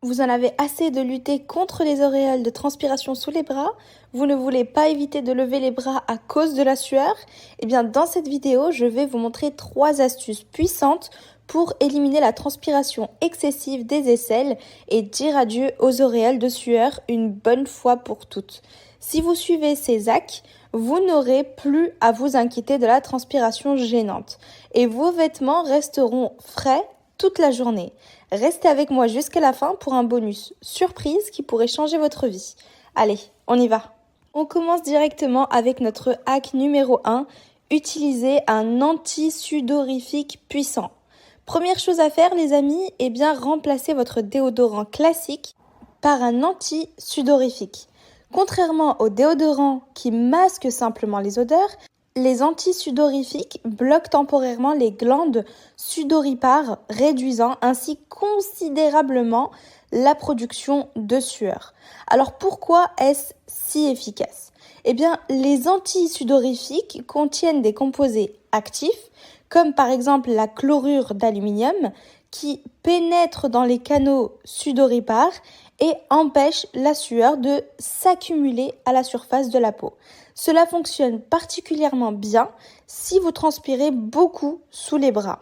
Vous en avez assez de lutter contre les auréoles de transpiration sous les bras? Vous ne voulez pas éviter de lever les bras à cause de la sueur? Eh bien, dans cette vidéo, je vais vous montrer 3 astuces puissantes pour éliminer la transpiration excessive des aisselles et dire adieu aux auréoles de sueur une bonne fois pour toutes. Si vous suivez ces hacks, vous n'aurez plus à vous inquiéter de la transpiration gênante et vos vêtements resteront frais toute la journée. Restez avec moi jusqu'à la fin pour un bonus surprise qui pourrait changer votre vie. Allez, on y va. On commence directement avec notre hack numéro 1, utiliser un anti-sudorifique puissant. Première chose à faire les amis, remplacer votre déodorant classique par un anti-sudorifique. Contrairement au déodorant qui masque simplement les odeurs, les antisudorifiques bloquent temporairement les glandes sudoripares, réduisant ainsi considérablement la production de sueur. Alors pourquoi est-ce si efficace? Les antisudorifiques contiennent des composés actifs, comme par exemple la chlorure d'aluminium, qui pénètre dans les canaux sudoripares et empêche la sueur de s'accumuler à la surface de la peau. Cela fonctionne particulièrement bien si vous transpirez beaucoup sous les bras.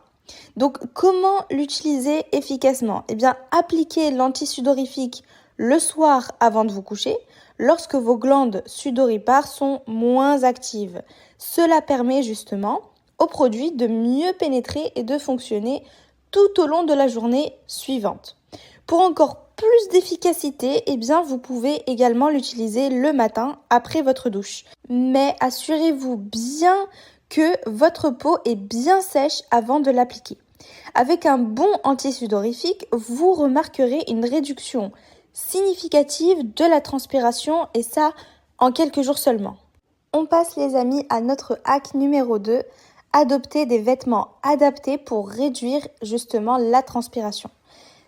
Donc, comment l'utiliser efficacement? Appliquez l'antisudorifique le soir avant de vous coucher, lorsque vos glandes sudoripares sont moins actives. Cela permet justement au produit de mieux pénétrer et de fonctionner tout au long de la journée suivante. Pour encore plus d'efficacité, vous pouvez également l'utiliser le matin après votre douche. Mais assurez-vous bien que votre peau est bien sèche avant de l'appliquer. Avec un bon antisudorifique, vous remarquerez une réduction significative de la transpiration et ça en quelques jours seulement. On passe les amis à notre hack numéro 2, adopter des vêtements adaptés pour réduire justement la transpiration.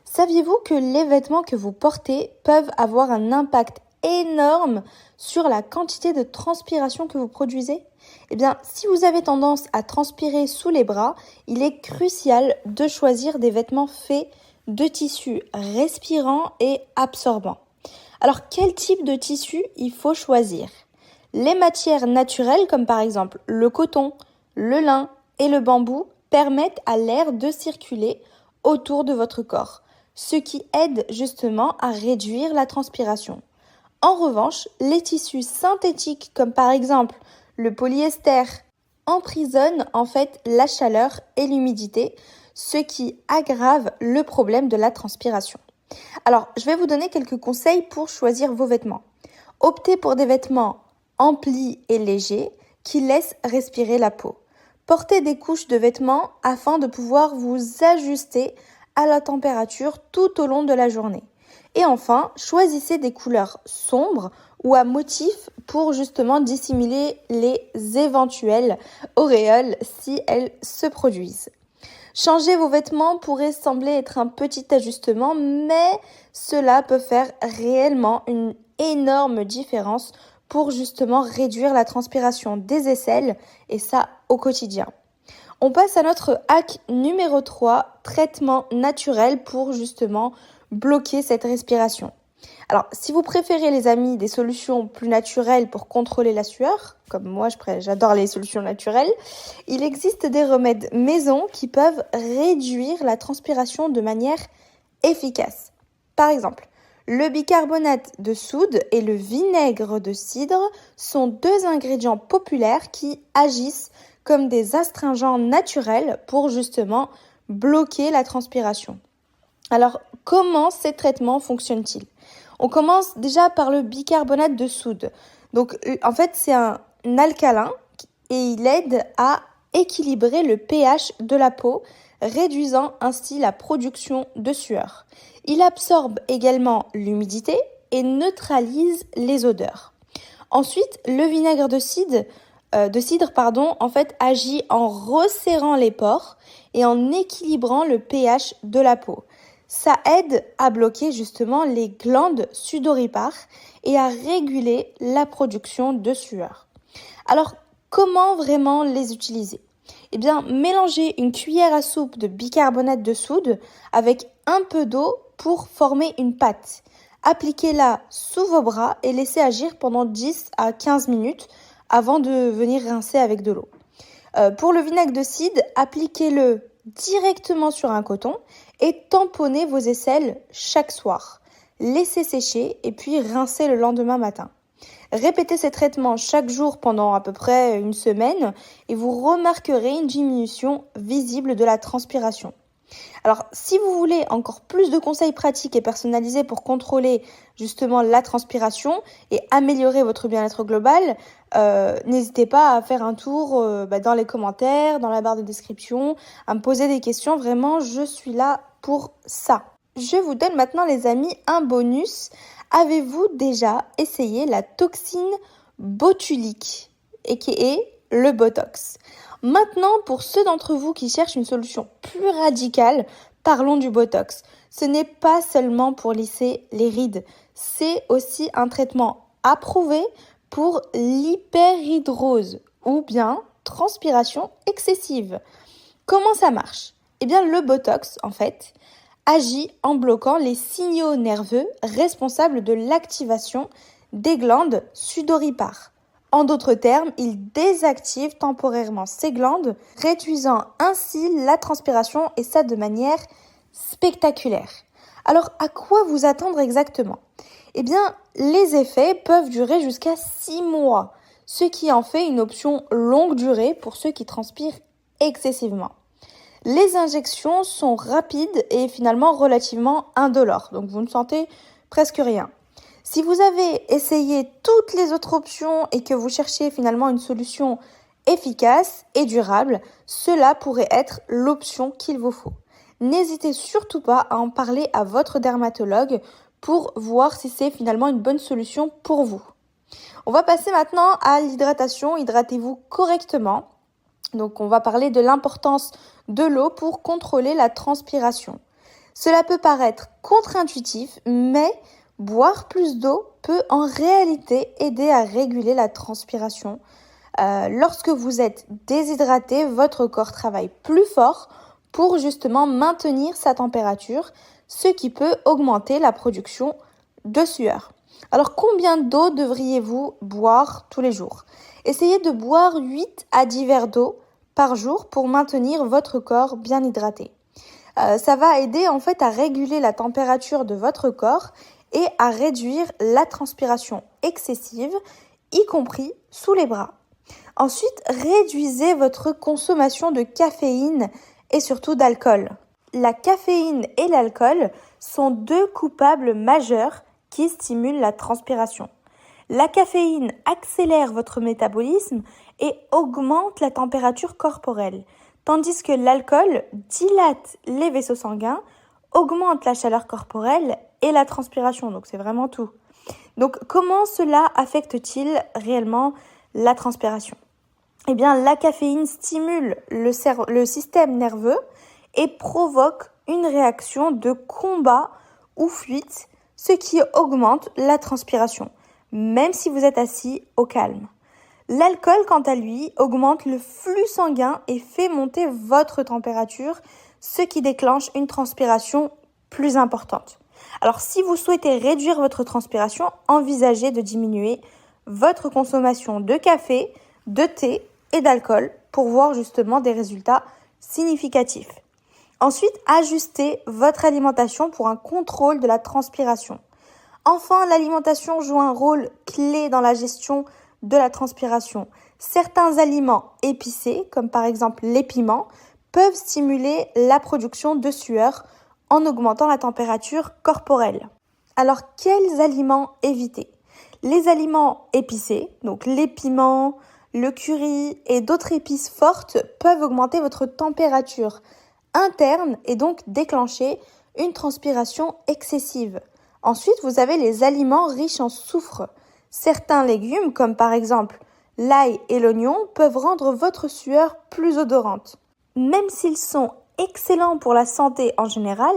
Saviez-vous que les vêtements que vous portez peuvent avoir un impact énorme sur la quantité de transpiration que vous produisez? Si vous avez tendance à transpirer sous les bras, il est crucial de choisir des vêtements faits de tissus respirants et absorbants. Alors, quel type de tissu il faut choisir? Les matières naturelles, comme par exemple le coton, le lin et le bambou, permettent à l'air de circuler autour de votre corps, ce qui aide justement à réduire la transpiration. En revanche, les tissus synthétiques, comme par exemple le polyester, emprisonnent en fait la chaleur et l'humidité, ce qui aggrave le problème de la transpiration. Alors, je vais vous donner quelques conseils pour choisir vos vêtements. Optez pour des vêtements amplis et légers qui laissent respirer la peau. Portez des couches de vêtements afin de pouvoir vous ajuster à la température tout au long de la journée. Et enfin, choisissez des couleurs sombres ou à motifs pour justement dissimuler les éventuelles auréoles si elles se produisent. Changer vos vêtements pourrait sembler être un petit ajustement, mais cela peut faire réellement une énorme différence pour justement réduire la transpiration des aisselles et ça au quotidien. On passe à notre hack numéro 3, traitement naturel pour justement bloquer cette respiration. Alors, si vous préférez les amis des solutions plus naturelles pour contrôler la sueur, comme moi j'adore les solutions naturelles, il existe des remèdes maison qui peuvent réduire la transpiration de manière efficace. Par exemple, le bicarbonate de soude et le vinaigre de cidre sont 2 ingrédients populaires qui agissent comme des astringents naturels pour justement bloquer la transpiration. Alors, comment ces traitements fonctionnent-ils? On commence déjà par le bicarbonate de soude. Donc, en fait, c'est un alcalin et il aide à équilibrer le pH de la peau, réduisant ainsi la production de sueur. Il absorbe également l'humidité et neutralise les odeurs. Ensuite, le vinaigre de cidre, agit en resserrant les pores et en équilibrant le pH de la peau. Ça aide à bloquer justement les glandes sudoripares et à réguler la production de sueur. Alors, comment vraiment les utiliser? Mélangez une cuillère à soupe de bicarbonate de soude avec un peu d'eau pour former une pâte. Appliquez-la sous vos bras et laissez agir pendant 10 à 15 minutes avant de venir rincer avec de l'eau. Pour le vinaigre de cidre, appliquez-le directement sur un coton et tamponnez vos aisselles chaque soir. Laissez sécher et puis rincez le lendemain matin. Répétez ces traitements chaque jour pendant à peu près une semaine et vous remarquerez une diminution visible de la transpiration. Alors, si vous voulez encore plus de conseils pratiques et personnalisés pour contrôler justement la transpiration et améliorer votre bien-être global, n'hésitez pas à faire un tour dans les commentaires, dans la barre de description, à me poser des questions. Vraiment, je suis là pour ça. Je vous donne maintenant, les amis, un bonus. Avez-vous déjà essayé la toxine botulique, qui est le Botox? Maintenant, pour ceux d'entre vous qui cherchent une solution plus radicale, parlons du Botox. Ce n'est pas seulement pour lisser les rides, c'est aussi un traitement approuvé pour l'hyperhidrose ou bien transpiration excessive. Comment ça marche? Eh bien, le Botox, en fait, agit en bloquant les signaux nerveux responsables de l'activation des glandes sudoripares. En d'autres termes, il désactive temporairement ces glandes, réduisant ainsi la transpiration et ça de manière spectaculaire. Alors, à quoi vous attendre exactement? Eh bien, les effets peuvent durer jusqu'à 6 mois, ce qui en fait une option longue durée pour ceux qui transpirent excessivement. Les injections sont rapides et finalement relativement indolores, donc vous ne sentez presque rien. Si vous avez essayé toutes les autres options et que vous cherchez finalement une solution efficace et durable, cela pourrait être l'option qu'il vous faut. N'hésitez surtout pas à en parler à votre dermatologue pour voir si c'est finalement une bonne solution pour vous. On va passer maintenant à l'hydratation. Hydratez-vous correctement. Donc on va parler de l'importance de l'eau pour contrôler la transpiration. Cela peut paraître contre-intuitif, mais boire plus d'eau peut en réalité aider à réguler la transpiration. Lorsque vous êtes déshydraté, votre corps travaille plus fort pour justement maintenir sa température, ce qui peut augmenter la production de sueur. Alors combien d'eau devriez-vous boire tous les jours? Essayez de boire 8 à 10 verres d'eau par jour pour maintenir votre corps bien hydraté. Ça va aider en fait à réguler la température de votre corps et à réduire la transpiration excessive, y compris sous les bras. Ensuite, réduisez votre consommation de caféine et surtout d'alcool. La caféine et l'alcool sont deux coupables majeurs qui stimulent la transpiration. La caféine accélère votre métabolisme et augmente la température corporelle, tandis que l'alcool dilate les vaisseaux sanguins, augmente la chaleur corporelle et la transpiration, donc c'est vraiment tout. Donc comment cela affecte-t-il réellement la transpiration? Eh bien, la caféine stimule le système nerveux et provoque une réaction de combat ou fuite, ce qui augmente la transpiration, même si vous êtes assis au calme. L'alcool, quant à lui, augmente le flux sanguin et fait monter votre température, ce qui déclenche une transpiration plus importante. Alors, si vous souhaitez réduire votre transpiration, envisagez de diminuer votre consommation de café, de thé et d'alcool pour voir justement des résultats significatifs. Ensuite, ajustez votre alimentation pour un contrôle de la transpiration. Enfin, l'alimentation joue un rôle clé dans la gestion de la transpiration. Certains aliments épicés, comme par exemple les piments, peuvent stimuler la production de sueur en augmentant la température corporelle. Alors, quels aliments éviter? Les aliments épicés, donc les piments, le curry et d'autres épices fortes peuvent augmenter votre température interne et donc déclencher une transpiration excessive. Ensuite, vous avez les aliments riches en soufre. Certains légumes, comme par exemple l'ail et l'oignon, peuvent rendre votre sueur plus odorante. Même s'ils sont excellents pour la santé en général,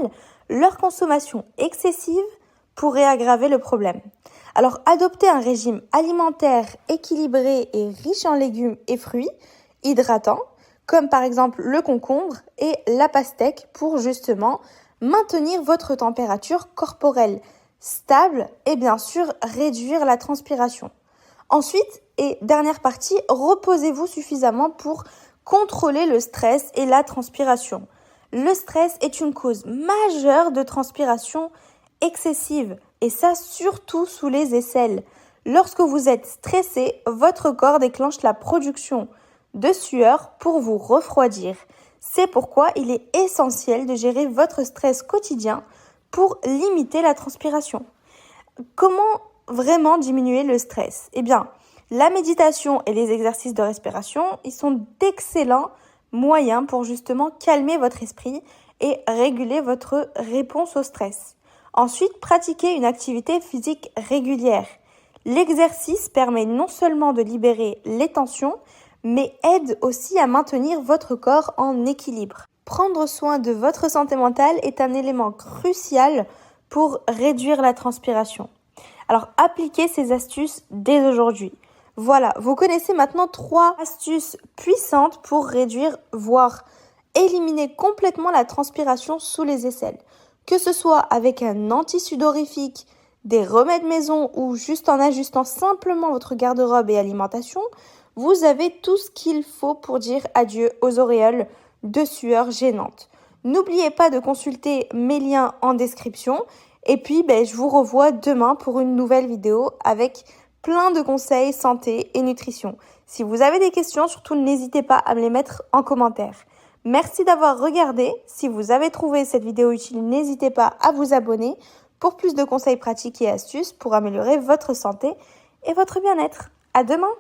leur consommation excessive pourrait aggraver le problème. Alors, adoptez un régime alimentaire équilibré et riche en légumes et fruits hydratants, comme par exemple le concombre et la pastèque pour justement maintenir votre température corporelle stable et bien sûr réduire la transpiration. Ensuite, et dernière partie, reposez-vous suffisamment pour contrôler le stress et la transpiration. Le stress est une cause majeure de transpiration excessive et ça surtout sous les aisselles. Lorsque vous êtes stressé, votre corps déclenche la production de sueur pour vous refroidir. C'est pourquoi il est essentiel de gérer votre stress quotidien pour limiter la transpiration. Comment vraiment diminuer le stress? Eh bien, la méditation et les exercices de respiration, ils sont d'excellents moyens pour justement calmer votre esprit et réguler votre réponse au stress. Ensuite, pratiquez une activité physique régulière. L'exercice permet non seulement de libérer les tensions, mais aide aussi à maintenir votre corps en équilibre. Prendre soin de votre santé mentale est un élément crucial pour réduire la transpiration. Alors, appliquez ces astuces dès aujourd'hui. Voilà, vous connaissez maintenant 3 astuces puissantes pour réduire, voire éliminer complètement la transpiration sous les aisselles. Que ce soit avec un anti-sudorifique, des remèdes maison ou juste en ajustant simplement votre garde-robe et alimentation, vous avez tout ce qu'il faut pour dire adieu aux auréoles de sueur gênantes. N'oubliez pas de consulter mes liens en description et puis je vous revois demain pour une nouvelle vidéo avec plein de conseils santé et nutrition. Si vous avez des questions, surtout n'hésitez pas à me les mettre en commentaire. Merci d'avoir regardé. Si vous avez trouvé cette vidéo utile, n'hésitez pas à vous abonner pour plus de conseils pratiques et astuces pour améliorer votre santé et votre bien-être. À demain!